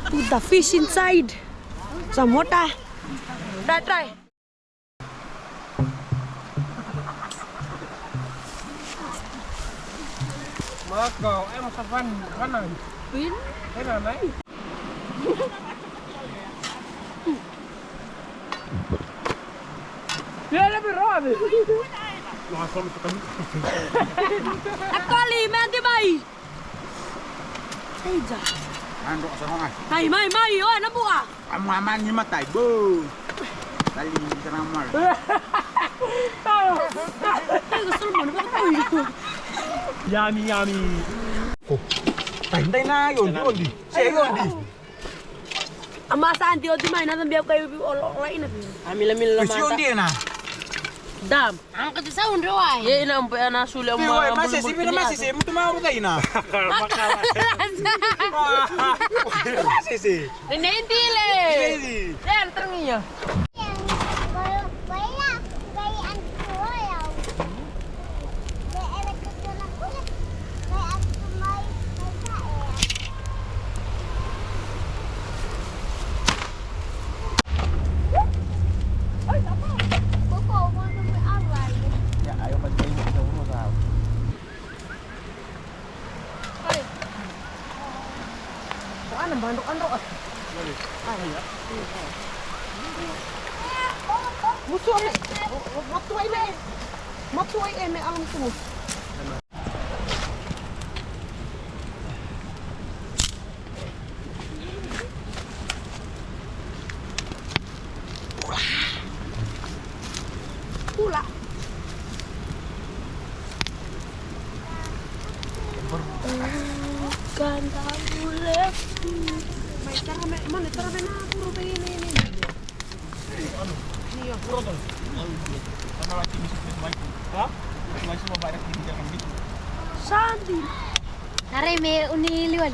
Put the fish inside. Some water. Try. Mako, em sa van này. Pin. Thế là đấy. Ya lebih raw. Langsung tekan. Aku lima nanti bayi. Aja. Andok sama Mai, oh nampu ah. aman ni matai bu. Kali teramal. Kesel mana kau tahu itu. Yummy. Tay na yun di. Sego di. Ama santi odi mai na biar kau olok lain na. Amil Kusion dia na. Dam. Angkat sa sound rawai. Ye ina ampe ana sule Pi wai masih sih mutu mau tay na. Masih sih. Nenentile. Crazy. Dan terngnya. Ya ayo masih ini kita urus tahu. Ano bandok andro. Musuh ame. Matuai eme alam tuh. Pula. Ganda boleh. Mana cara na puro ini. Iya, puro tuh. Karena lagi misal baik. Hah? Lagi semua banyak di jalan ini. Santi. Nare me uni liwa.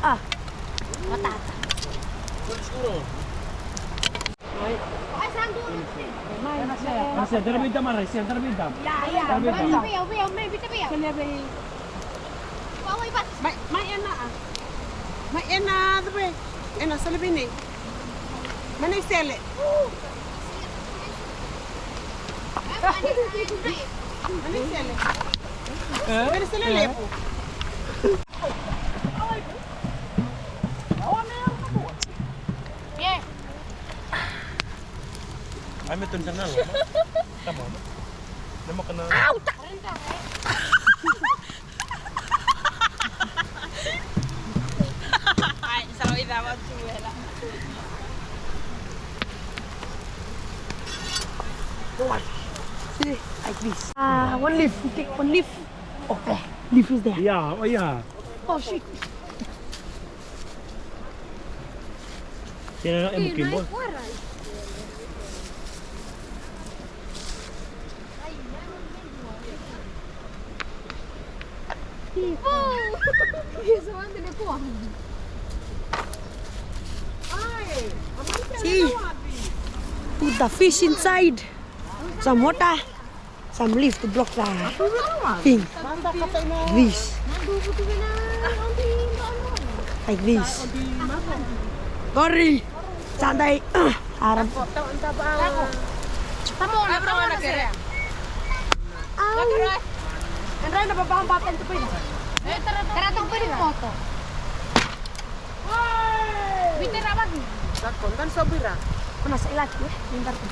Ah, Matata. Puro. Ay sandu. Masih terbeda mana? Siang terbeda. ya. Pia, me bita pia. Kaya ba? Pawai pas. May ena ah. May ena dabe. Ena sa labini. Manay sele. Manay sele. Manay sele lepo. Ye. Ay, may tunsan na. Tama. Nama kena. Ay, selalu ida waktu lah. See, like this. One leaf. You take one leaf. Oh, there. Leaf is there. Iya, oh iya. Oh shit. Sino ang ibukin mo? See, put the fish inside. Some water, some leaf to block the thing. This, like this. Gori, santai. Harap. Tamo na bro na kere. Andai na babambatan to pwede. Tara tong pwede foto. Bitir apa ni? Dan sobira. Mana sa ilat ko Pintar ko.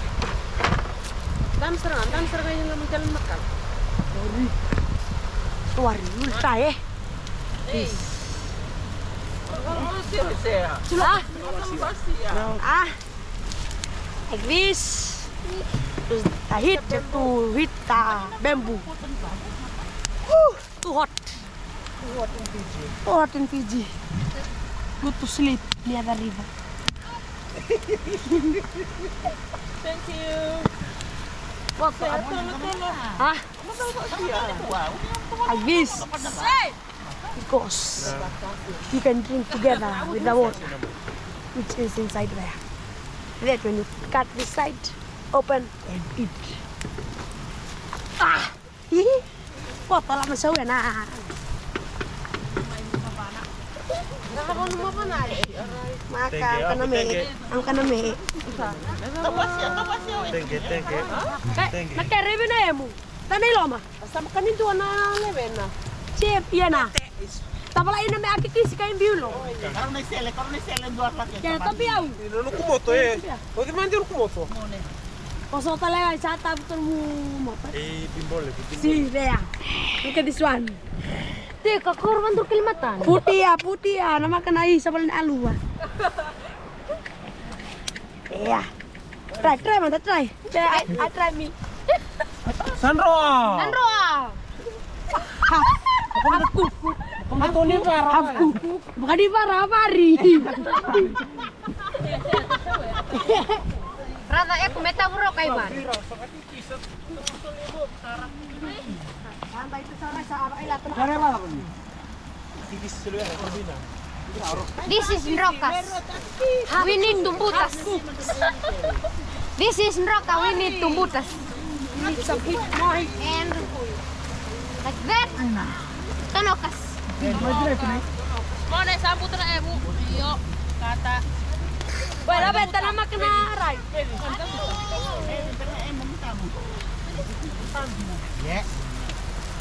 Dan serang yung naman jalan makan. Gori. Tuwari, ulta eh. This. Like this. Terus hit the bamboo. Too hot. Too hot in Fiji. Good to sleep near the river. Thank you. What? Huh? Like this. Because you can drink together with the water, which is inside there. Then when you cut this side open and eat. Ah! Hihi! Foto lah masuk ya nah. Sama kau mau apa nak? Makan ang kaname. Tengke. Nak rebe na emu. Tanay loma. Sama kanin tuan na lebe na. Chef yana. Tapala ina me akikisi kain biulo. Karo na sele duar laki. Ya tapi au. No kumoto O di mandi no kumoto. Koso talaga sa tabutan mo mo. Bimbole. Si vea. Look at this one. Teka, korban tuh kelimatan. Putih ya, nama kena isa paling alu. Iya. Try, mantap try. I try me. Sandro. Aku. Aku ni parah. Bukan di parah, pari. Rata aku meta bro kayak man. Santai itu sana sa ilatan. This is Nrokas. We need tumbutas. This is Nroka, we need tumbutas. And like that. Tanokas. Mau naik sambut na Bu. Iyo, kata. Wala benta na makna ray.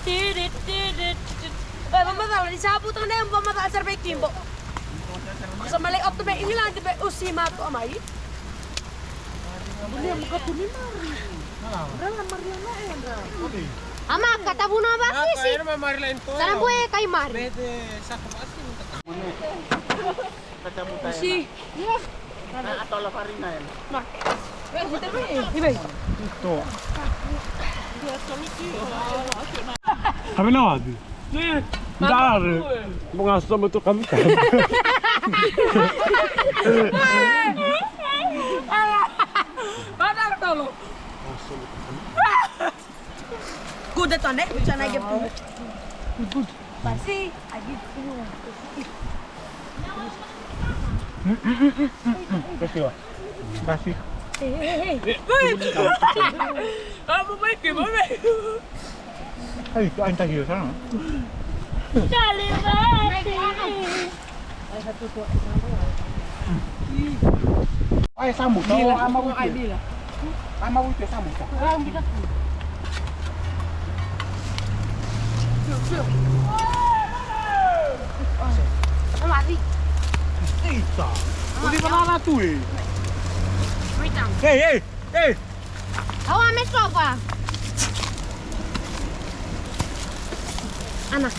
Tidit. Mama tala di sabut na yung mama tala sa kimbo. Sa malay up to be ini lang di be usima to amai. Ama kata buna ba sih? Sana buaya kay mar. Si. Atau la farina yan. Ibe. Kami na wadi. Dari. Mengasa betul kami kan. Mana tolo? Good to ne, which I give to. Good. Basi, I give to you. Kasih. Hey. Apa baik ke mana? Hai, anh ta hiểu sao? Dali mati. Ay sambut. Ama bila. Ama itu sambut. Mati. Eita. Udi banana tu Wait. Hey. Awa me sopa. Anak.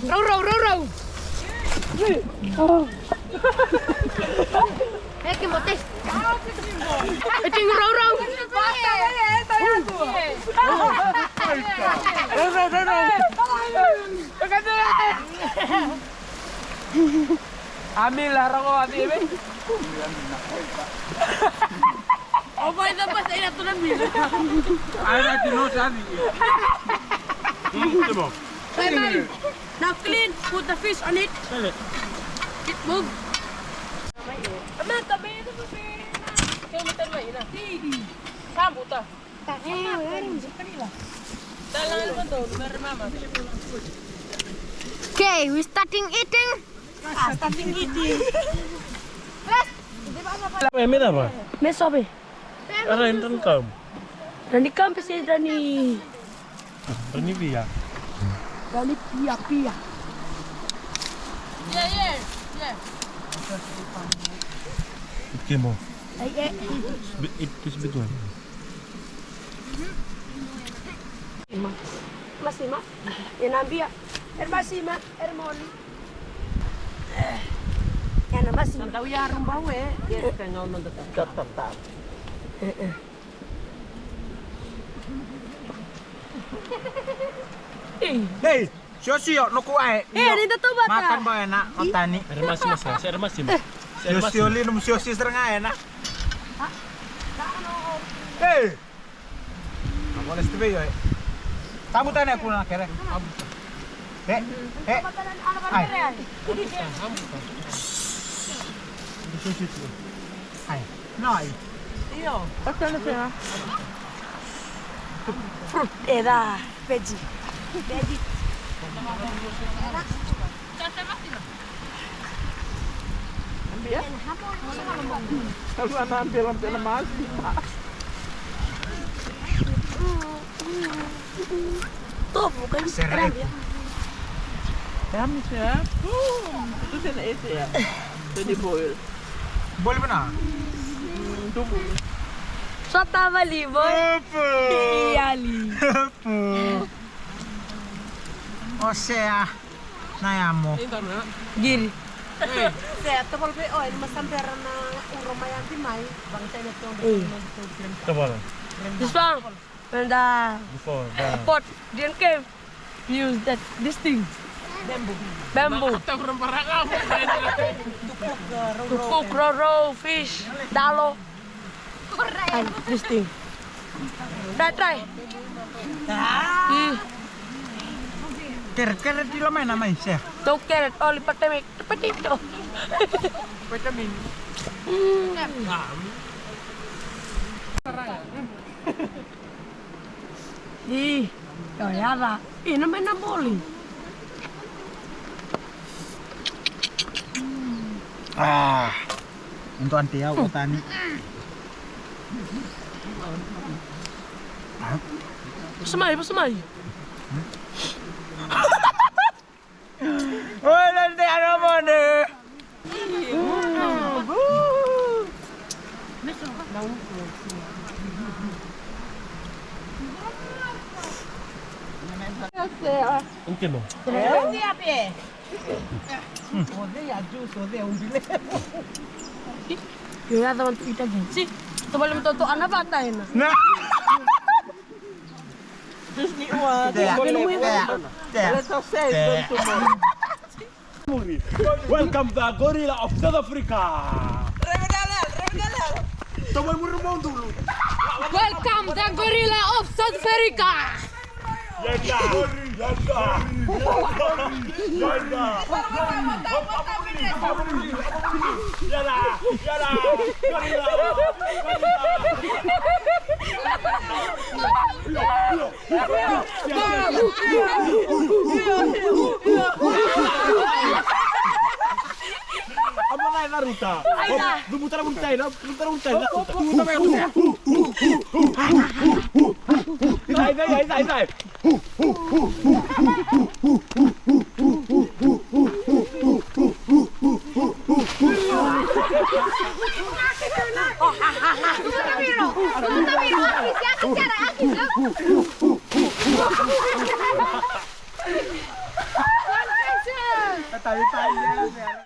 Row. Que motes. Eting row. Ambil larang ko ati ibe. Apa itu pas ina tu nabi. Ay natin no sabi. Now clean, put the fish on it. It move. Ama kami itu Kilometer ba ina? Sambut ta. Dalang ano to? Meron mama. Okay, we starting eating. starting eating. Ini apa? Mesobe. Ada yang tentang. Rani kampus ni Rani. Ini dia. Rani pia. Yeah. Oke mau. Eh. Itu betul. Masima. Yanambia. Masima, Moli. Yana masima. Tahu ya rumah we. Dia kenal mendekat. Tetap. Hey, sio no kuai. Dito to bata. Makan ba enak otani. Ada masih mas. Saya ada masih. Sio linum sio serang enak. Hey. Ako na stube yo. Sambutan aku na kere. He. Ay. Ay. Noi. Iyo. Fruit eda veggie. Ambil ya. Kalau anak ambil masih. Tuh, bukan serem ya. Kami siya. Itu siya na-ese ya. Pwede boil. Boleh benar? Tubo. Sota bali, boy. Iyali. O sea, nayamo. Ito na. Giri. Saya topol pe oil masamper na uromayan ti mai. Bang sa ito. Coba. This one. When the Before. pot didn't came, use this thing. Bamboo. Ito kurang parang ako. To cook raw fish, dalo. And this thing. Try. Keret-keret di lamay naman siya. No carrot, only potato. Vitamin. Yara. Ini main bowling. Untuk anti aku tani. Pesemai. Oh, nanti ada mana? Mungkin mo. Kaya teman tuh kita gengsi. Tuh boleh mentonton anak batai na. Nah. Just ni uwa. Let's say don't tomorrow. Welcome the gorilla of South Africa. Welcome the gorilla of South Africa. Apa naik Naruto? Putar China. Sai. Tayo.